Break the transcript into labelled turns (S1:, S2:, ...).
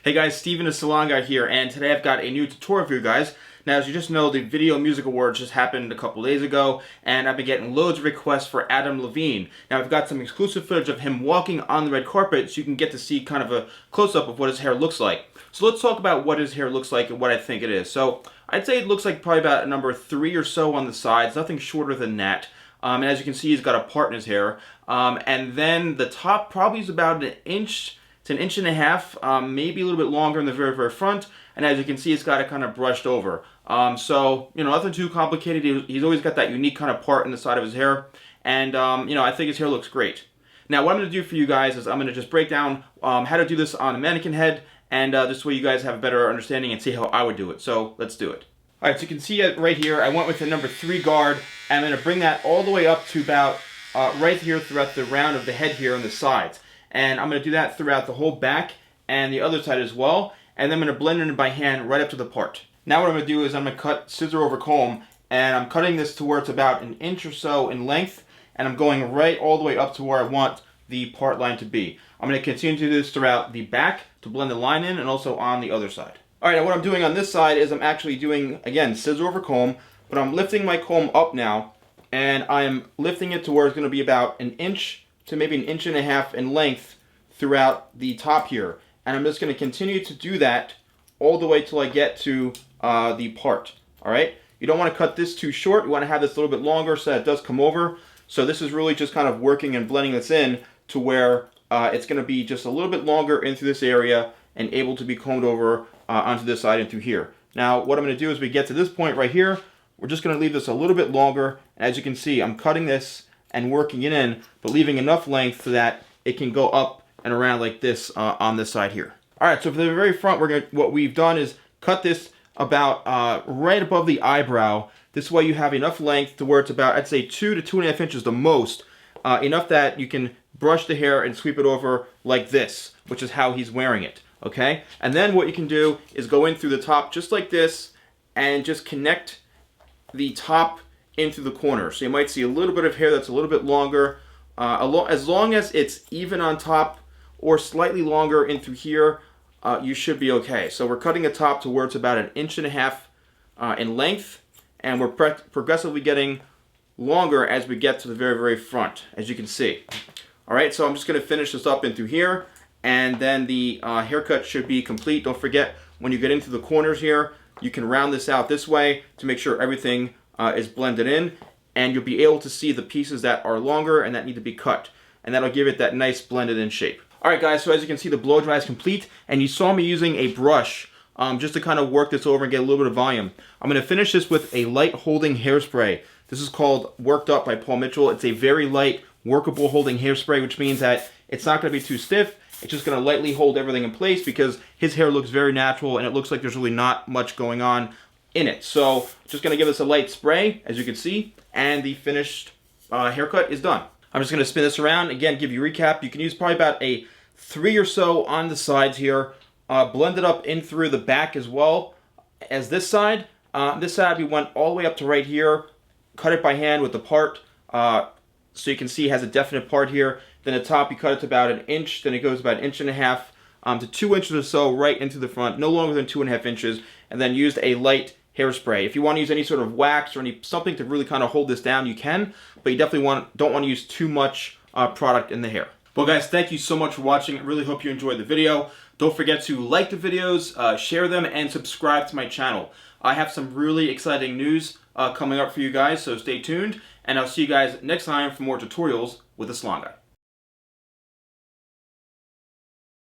S1: Hey guys, Stephen the Salon Guy here, and today I've got a new tutorial for you guys. Now, as you just know, the Video Music Awards just happened a couple days ago, and I've been getting loads of requests for Adam Levine. Now, I've got some exclusive footage of him walking on the red carpet, so you can get to see kind of a close-up of what his hair looks like. So let's talk about what his hair looks like and what I think it is. So, I'd say it looks like probably about a number 3 or so on the sides, nothing shorter than that. And as you can see, he's got a part in his hair. And then the top probably is about an inch. It's an inch and a half, maybe a little bit longer in the very, very front. And as you can see, it's got it kind of brushed over. So, you know, nothing too complicated. He's always got that unique kind of part in the side of his hair. And, you know, I think his hair looks great. Now, what I'm going to do for you guys is I'm going to just break down how to do this on a mannequin head. And this way you guys have a better understanding and see how I would do it. So, let's do it. Alright, so you can see it right here. I went with the number 3 guard. And I'm going to bring that all the way up to about right here throughout the round of the head here on the sides. And I'm going to do that throughout the whole back and the other side as well. And then I'm going to blend it in by hand right up to the part. Now what I'm going to do is I'm going to cut scissor over comb. And I'm cutting this to where it's about an inch or so in length. And I'm going right all the way up to where I want the part line to be. I'm going to continue to do this throughout the back to blend the line in and also on the other side. Alright, now what I'm doing on this side is I'm actually doing, again, scissor over comb. But I'm lifting my comb up now. And I'm lifting it to where it's going to be about an inch to maybe an inch and a half in length throughout the top here. And I'm just going to continue to do that all the way till I get to the part. Alright? You don't want to cut this too short. You want to have this a little bit longer so that it does come over. So this is really just kind of working and blending this in to where it's going to be just a little bit longer into this area and able to be combed over onto this side and through here. Now what I'm going to do is we get to this point right here. We're just going to leave this a little bit longer. And as you can see, I'm cutting this and working it in, but leaving enough length so that it can go up and around like this on this side here. Alright, so for the very front, what we've done is cut this about right above the eyebrow. This way you have enough length to where it's about, I'd say 2 to 2.5 inches the most. Enough that you can brush the hair and sweep it over like this, which is how he's wearing it. Okay? And then what you can do is go in through the top just like this and just connect the top in through the corner. So you might see a little bit of hair that's a little bit longer. As long as it's even on top or slightly longer in through here, you should be okay. So we're cutting the top to where it's about an inch and a half in length, and we're progressively getting longer as we get to the very, very front, as you can see. Alright, so I'm just going to finish this up in through here, and then the haircut should be complete. Don't forget, when you get into the corners here, you can round this out this way to make sure everything is blended in, and you'll be able to see the pieces that are longer and that need to be cut, and that'll give it that nice blended in shape. Alright guys, so as you can see, the blow dry is complete, and you saw me using a brush just to kind of work this over and get a little bit of volume. I'm going to finish this with a light holding hairspray. This is called Worked Up by Paul Mitchell. It's a very light, workable holding hairspray, which means that it's not going to be too stiff. It's just going to lightly hold everything in place because his hair looks very natural and it looks like there's really not much going on in it. So just going to give this a light spray, as you can see, and the finished haircut is done. I'm just going to spin this around, again, give you a recap. You can use probably about a 3 or so on the sides here. Blend it up in through the back as well as this side. This side we went all the way up to right here. Cut it by hand with the part. So you can see it has a definite part here. Then the top you cut it to about an inch. Then it goes about an inch and a half to 2 inches or so right into the front. No longer than 2.5 inches. And then used a light hairspray. If you want to use any sort of wax or something to really kind of hold this down, you can. But you definitely don't want to use too much product in the hair. Well guys, thank you so much for watching. I really hope you enjoyed the video. Don't forget to like the videos, share them, and subscribe to my channel. I have some really exciting news coming up for you guys, so stay tuned. And I'll see you guys next time for more tutorials with the Salon Guy.